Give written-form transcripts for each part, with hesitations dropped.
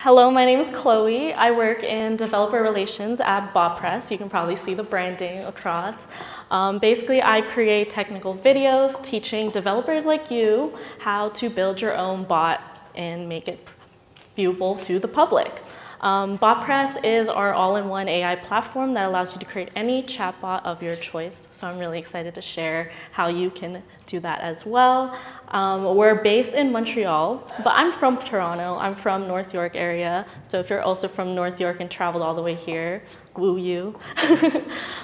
Hello, my name is Chloe. I work in developer relations at Botpress. You can probably see the branding across. Basically, I create technical videos teaching developers like you how to build your own bot and make it viewable to the public. Botpress is our all-in-one AI platform that allows you to create any chatbot of your choice. So I'm really excited to share how you can do that as well. We're based in Montreal, but I'm from Toronto. I'm from North York area. So if you're also from North York and traveled all the way here, woo you.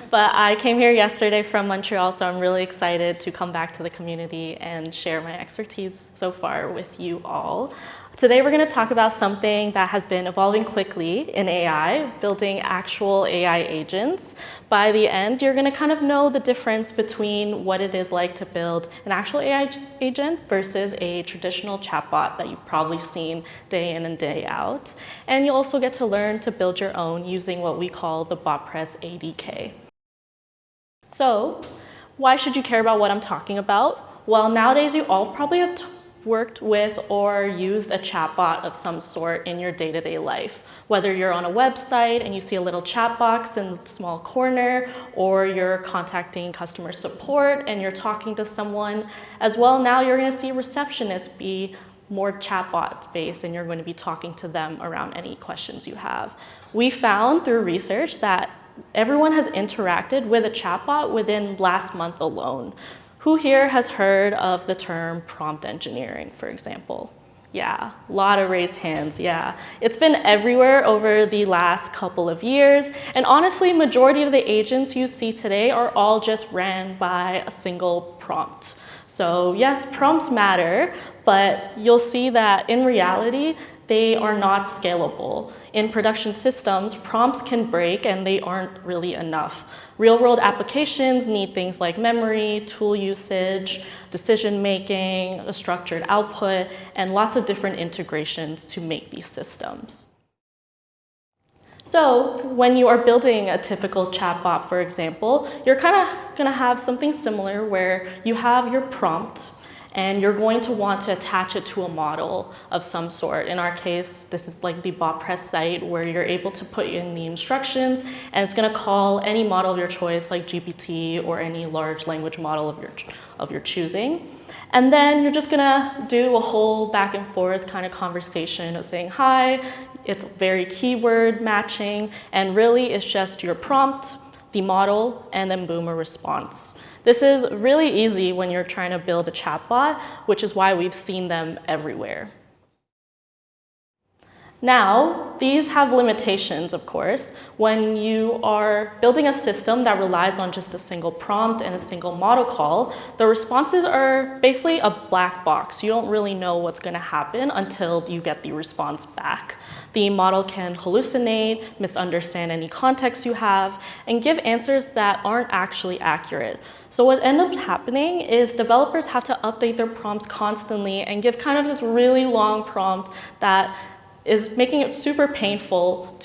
But I came here yesterday from Montreal, so I'm really excited to come back to the community and share my expertise so far with you all. Today we're going to talk about something that has been evolving quickly in AI, building actual AI agents. By the end, you're going to kind of know the difference between what it is like to build an actual AI agent versus a traditional chatbot that you've probably seen day in and day out. And you'll also get to learn to build your own using what we call the Botpress ADK. So, why should you care about what I'm talking about? Well, nowadays you all probably have worked with or used a chatbot of some sort in your day-to-day life. Whether you're on a website and you see a little chat box in the small corner, or you're contacting customer support and you're talking to someone. As well, now you're going to see receptionists be more chatbot based and you're going to be talking to them around any questions you have. We found through research that everyone has interacted with a chatbot within last month alone. Who here has heard of the term prompt engineering, for example? Yeah, a lot of raised hands, yeah. It's been everywhere over the last couple of years, and honestly, majority of the agents you see today are all just ran by a single prompt. So yes, prompts matter, but you'll see that in reality, they are not scalable. In production systems, prompts can break and they aren't really enough. Real-world applications need things like memory, tool usage, decision-making, a structured output, and lots of different integrations to make these systems. So when you are building a typical chatbot, for example, you're kind of going to have something similar where you have your prompt, and you're going to want to attach it to a model of some sort. In our case, this is like the Botpress site where you're able to put in the instructions and it's going to call any model of your choice like GPT or any large language model of your choosing. And then you're just going to do a whole back and forth kind of conversation of saying, hi, it's very keyword matching, and really it's just your prompt, the model, and then boom, a response. This is really easy when you're trying to build a chatbot, which is why we've seen them everywhere. Now, these have limitations, of course. When you are building a system that relies on just a single prompt and a single model call, the responses are basically a black box. You don't really know what's going to happen until you get the response back. The model can hallucinate, misunderstand any context you have, and give answers that aren't actually accurate. So what ends up happening is developers have to update their prompts constantly and give kind of this really long prompt that is making it super painful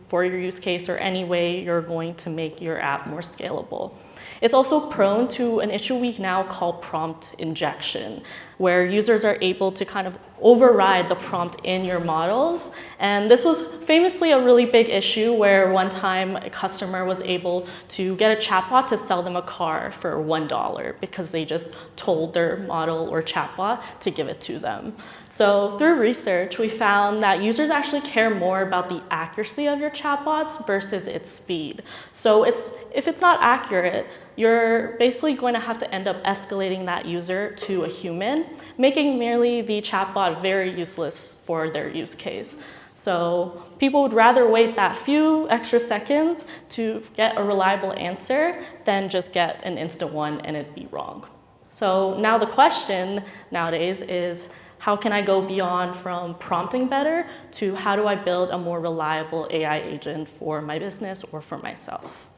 for your use case or any way you're going to make your app more scalable. It's also prone to an issue we now call prompt injection, where users are able to kind of override the prompt in your models. And this was famously a really big issue where one time a customer was able to get a chatbot to sell them a car for $1 because they just told their model or chatbot to give it to them. So through research, we found that users actually care more about the accuracy of your chatbots versus its speed. So if it's not accurate, you're basically going to have to end up escalating that user to a human, making merely the chatbot very useless for their use case. So people would rather wait that few extra seconds to get a reliable answer than just get an instant one and it'd be wrong. So now the question nowadays is, how can I go beyond from prompting better to how do I build a more reliable AI agent for my business or for myself?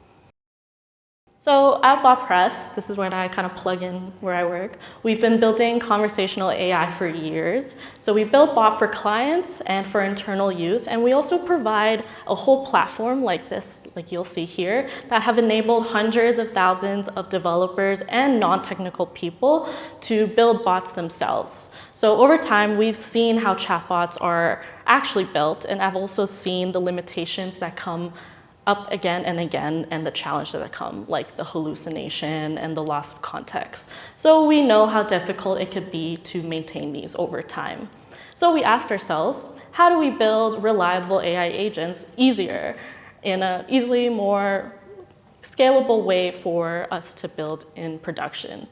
So at Botpress, this is when I kind of plug in where I work, we've been building conversational AI for years. So we built Bot for clients and for internal use, and we also provide a whole platform like this, like you'll see here, that have enabled hundreds of thousands of developers and non-technical people to build bots themselves. So over time, we've seen how chatbots are actually built, and I've also seen the limitations that come up again and again, and the challenge that come, like the hallucination and the loss of context. So we know how difficult it could be to maintain these over time. So we asked ourselves, how do we build reliable AI agents easier in an easily more scalable way for us to build in production?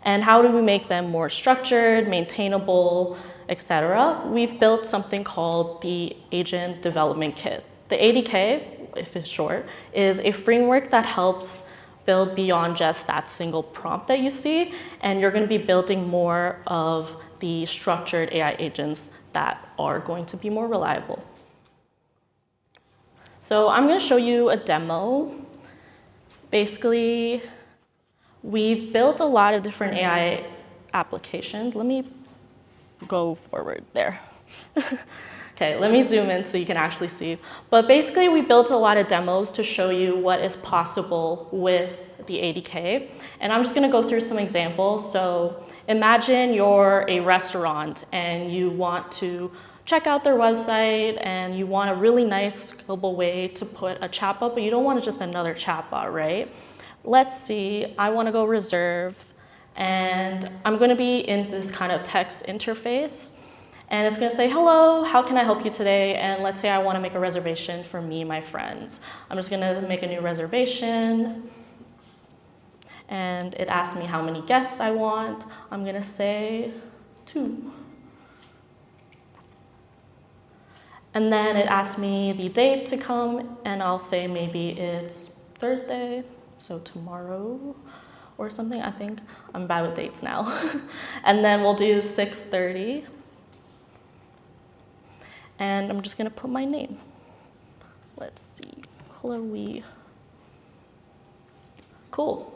And how do we make them more structured, maintainable, etc.? We've built something called the Agent Development Kit. The ADK, if it's short, is a framework that helps build beyond just that single prompt that you see, and you're going to be building more of the structured AI agents that are going to be more reliable. So I'm going to show you a demo. Basically, we've built a lot of different AI applications. Let me go forward there. Okay, let me zoom in so you can actually see. But basically, we built a lot of demos to show you what is possible with the ADK. And I'm just gonna go through some examples. So imagine you're a restaurant and you want to check out their website and you want a really nice, scalable way to put a chatbot, but you don't want just another chatbot, right? Let's see, I wanna go reserve, and I'm gonna be in this kind of text interface. And it's going to say, hello, how can I help you today? And let's say I want to make a reservation for me and my friends. I'm just going to make a new reservation. And it asks me how many guests I want. I'm going to say 2. And then it asks me the date to come. And I'll say maybe it's Thursday, so tomorrow or something, I think. I'm bad with dates now. And then we'll do 6:30. And I'm just gonna put my name. Let's see, Chloe. Cool.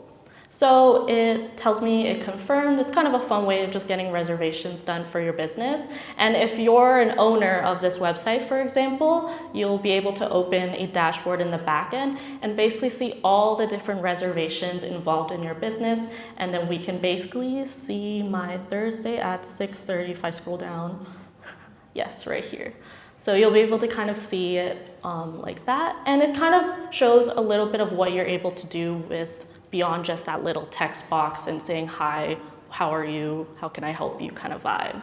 So it tells me it confirmed. It's kind of a fun way of just getting reservations done for your business. And if you're an owner of this website, for example, you'll be able to open a dashboard in the back end and basically see all the different reservations involved in your business. And then we can basically see my Thursday at 6:30 if I scroll down. Yes, right here. So you'll be able to kind of see it like that. And it kind of shows a little bit of what you're able to do with beyond just that little text box and saying, hi, how are you? How can I help you kind of vibe.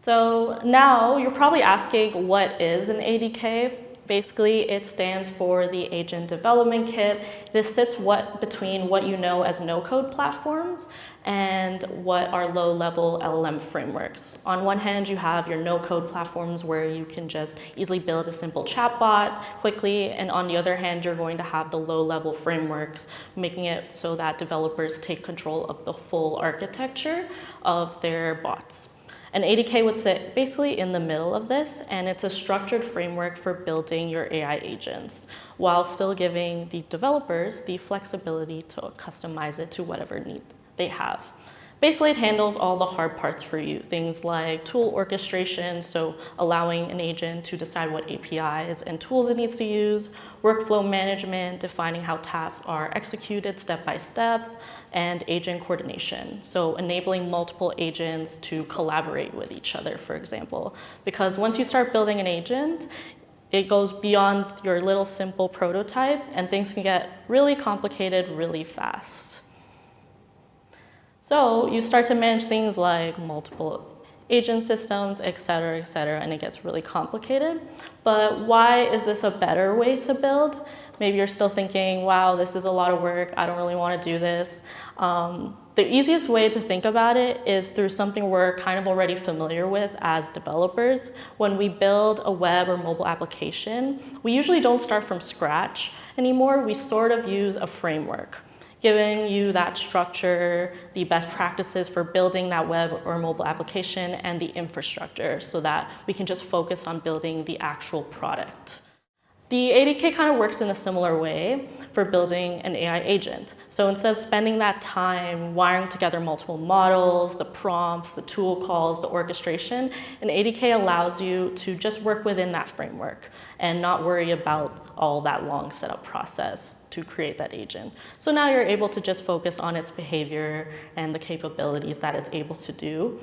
So now you're probably asking, what is an ADK? Basically, it stands for the Agent Development Kit. This sits between what you know as no-code platforms and what are low-level LLM frameworks. On one hand, you have your no-code platforms where you can just easily build a simple chatbot quickly, and on the other hand, you're going to have the low-level frameworks, making it so that developers take control of the full architecture of their bots. An ADK would sit basically in the middle of this, and it's a structured framework for building your AI agents while still giving the developers the flexibility to customize it to whatever need they have. Basically, it handles all the hard parts for you, things like tool orchestration, so allowing an agent to decide what APIs and tools it needs to use, workflow management, defining how tasks are executed step by step, and agent coordination, so enabling multiple agents to collaborate with each other, for example. Because once you start building an agent, it goes beyond your little simple prototype, and things can get really complicated really fast. So you start to manage things like multiple agent systems, et cetera, and it gets really complicated. But why is this a better way to build? Maybe you're still thinking, wow, this is a lot of work, I don't really want to do this. The easiest way to think about it is through something we're kind of already familiar with as developers. When we build a web or mobile application, we usually don't start from scratch anymore. We sort of use a framework, giving you that structure, the best practices for building that web or mobile application, and the infrastructure so that we can just focus on building the actual product. The ADK kind of works in a similar way for building an AI agent. So instead of spending that time wiring together multiple models, the prompts, the tool calls, the orchestration, an ADK allows you to just work within that framework and not worry about all that long setup process to create that agent. So now you're able to just focus on its behavior and the capabilities that it's able to do.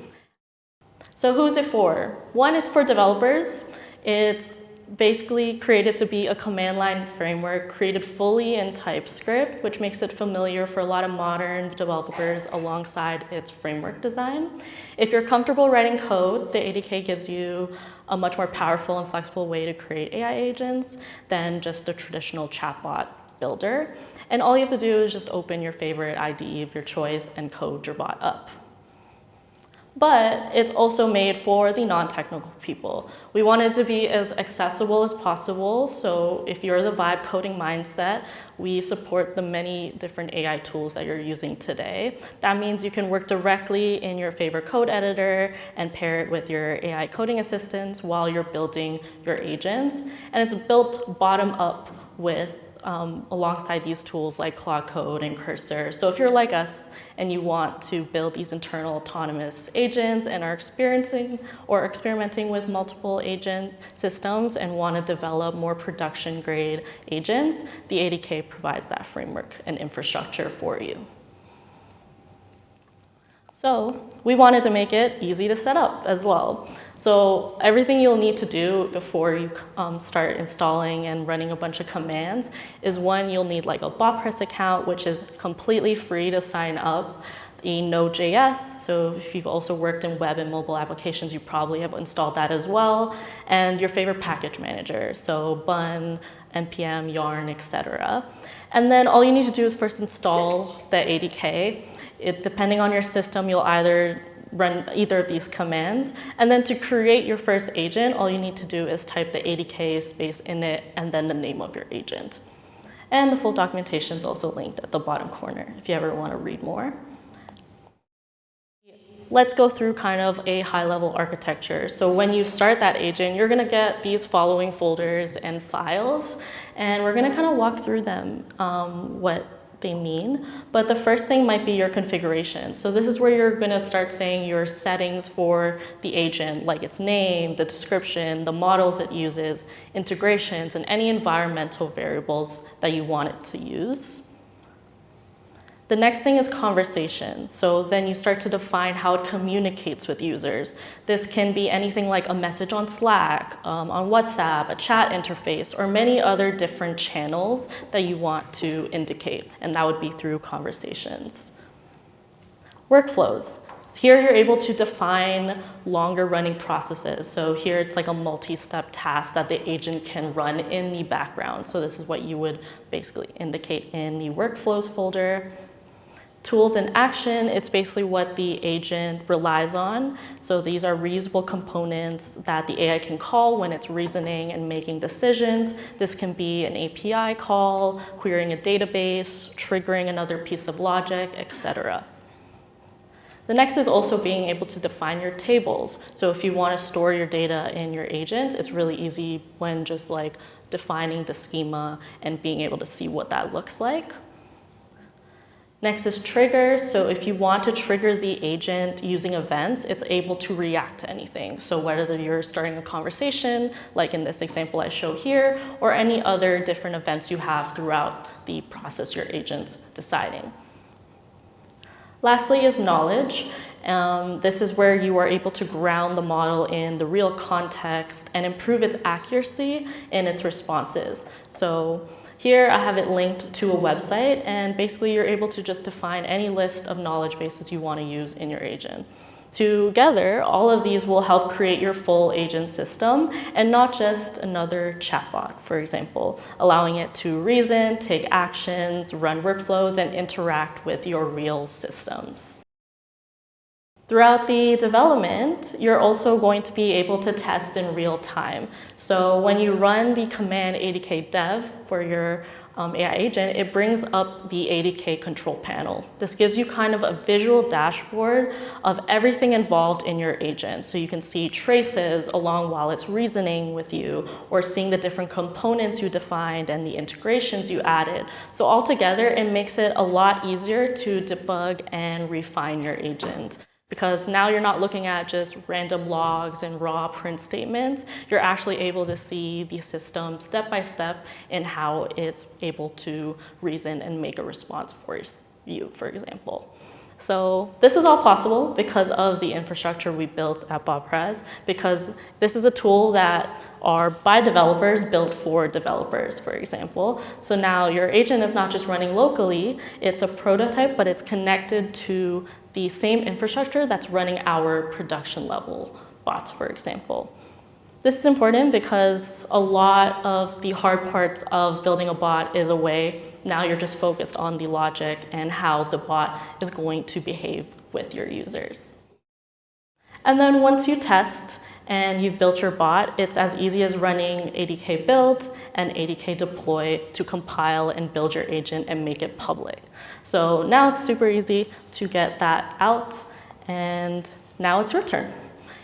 So who's it for? One, it's for developers. It's basically created to be a command line framework created fully in TypeScript, which makes it familiar for a lot of modern developers alongside its framework design. If you're comfortable writing code, the ADK gives you a much more powerful and flexible way to create AI agents than just the traditional chatbot builder. And all you have to do is just open your favorite IDE of your choice and code your bot up. But it's also made for the non-technical people. We want it to be as accessible as possible, so if you're the vibe coding mindset, we support the many different AI tools that you're using today. That means you can work directly in your favorite code editor and pair it with your AI coding assistants while you're building your agents. And it's built bottom up with alongside these tools like Claude Code and Cursor. So if you're like us and you want to build these internal autonomous agents and are experiencing or experimenting with multiple agent systems and want to develop more production grade agents, the ADK provides that framework and infrastructure for you. So we wanted to make it easy to set up as well. So everything you'll need to do before you start installing and running a bunch of commands is one, you'll need like a Botpress account, which is completely free to sign up, the Node.js. So if you've also worked in web and mobile applications, you probably have installed that as well. And your favorite package manager, so Bun, NPM, Yarn, etc. And then all you need to do is first install the ADK. Depending on your system, you'll either run either of these commands. And then to create your first agent, all you need to do is type the ADK space init and then the name of your agent. And the full documentation is also linked at the bottom corner if you ever want to read more. Let's go through kind of a high-level architecture. So when you start that agent, you're going to get these following folders and files, and we're going to kind of walk through them, what they mean. But the first thing might be your configuration. So this is where you're going to start saying your settings for the agent, like its name, the description, the models it uses, integrations, and any environmental variables that you want it to use. The next thing is conversation. So then you start to define how it communicates with users. This can be anything like a message on Slack, on WhatsApp, a chat interface, or many other different channels that you want to indicate, and that would be through conversations. Workflows. Here you're able to define longer running processes. So here it's like a multi-step task that the agent can run in the background. So this is what you would basically indicate in the workflows folder. Tools in action, it's basically what the agent relies on. So these are reusable components that the AI can call when it's reasoning and making decisions. This can be an API call, querying a database, triggering another piece of logic, etc. The next is also being able to define your tables. So if you want to store your data in your agent, it's really easy when just like defining the schema and being able to see what that looks like. Next is triggers. So if you want to trigger the agent using events, it's able to react to anything. So whether you're starting a conversation, like in this example I show here, or any other different events you have throughout the process your agent's deciding. Lastly is knowledge. This is where you are able to ground the model in the real context and improve its accuracy in its responses. So here I have it linked to a website, and basically you're able to just define any list of knowledge bases you want to use in your agent. Together, all of these will help create your full agent system and not just another chatbot, for example, allowing it to reason, take actions, run workflows, and interact with your real systems. Throughout the development, you're also going to be able to test in real time. So when you run the command ADK dev for your AI agent, it brings up the ADK control panel. This gives you kind of a visual dashboard of everything involved in your agent. So you can see traces along while it's reasoning with you, or seeing the different components you defined and the integrations you added. So altogether, it makes it a lot easier to debug and refine your agent. Because now you're not looking at just random logs and raw print statements, you're actually able to see the system step by step in how it's able to reason and make a response for you, for example. So this is all possible because of the infrastructure we built at Botpress, because this is a tool that are by developers built for developers, for example. So now your agent is not just running locally, it's a prototype, but it's connected to the same infrastructure that's running our production level bots, for example. This is important because a lot of the hard parts of building a bot is away. Now you're just focused on the logic and how the bot is going to behave with your users. And then once you test and you've built your bot, it's as easy as running ADK build and ADK deploy to compile and build your agent and make it public. So now it's super easy to get that out, and now it's your turn.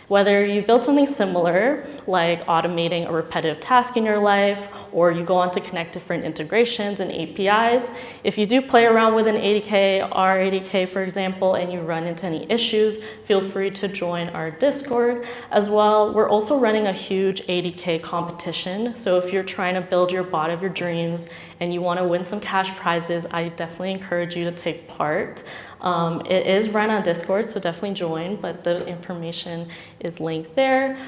Whether you build something similar, like automating a repetitive task in your life, or you go on to connect different integrations and APIs, if you do play around with an ADK, our ADK, for example, and you run into any issues, feel free to join our Discord. As well, we're also running a huge ADK competition. So if you're trying to build your bot of your dreams and you want to win some cash prizes, I definitely encourage you to take part. It is run on Discord, so definitely join, but the information is linked there.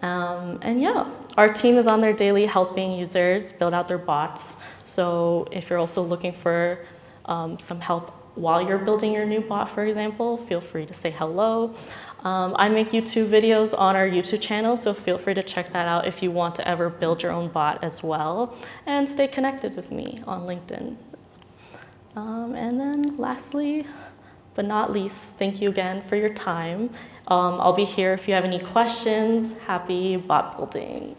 And yeah, our team is on there daily helping users build out their bots. So if you're also looking for some help while you're building your new bot, for example, feel free to say hello. I make YouTube videos on our YouTube channel, so feel free to check that out if you want to ever build your own bot as well. And stay connected with me on LinkedIn. And then lastly, but not least, thank you again for your time. I'll be here if you have any questions. Happy bot building.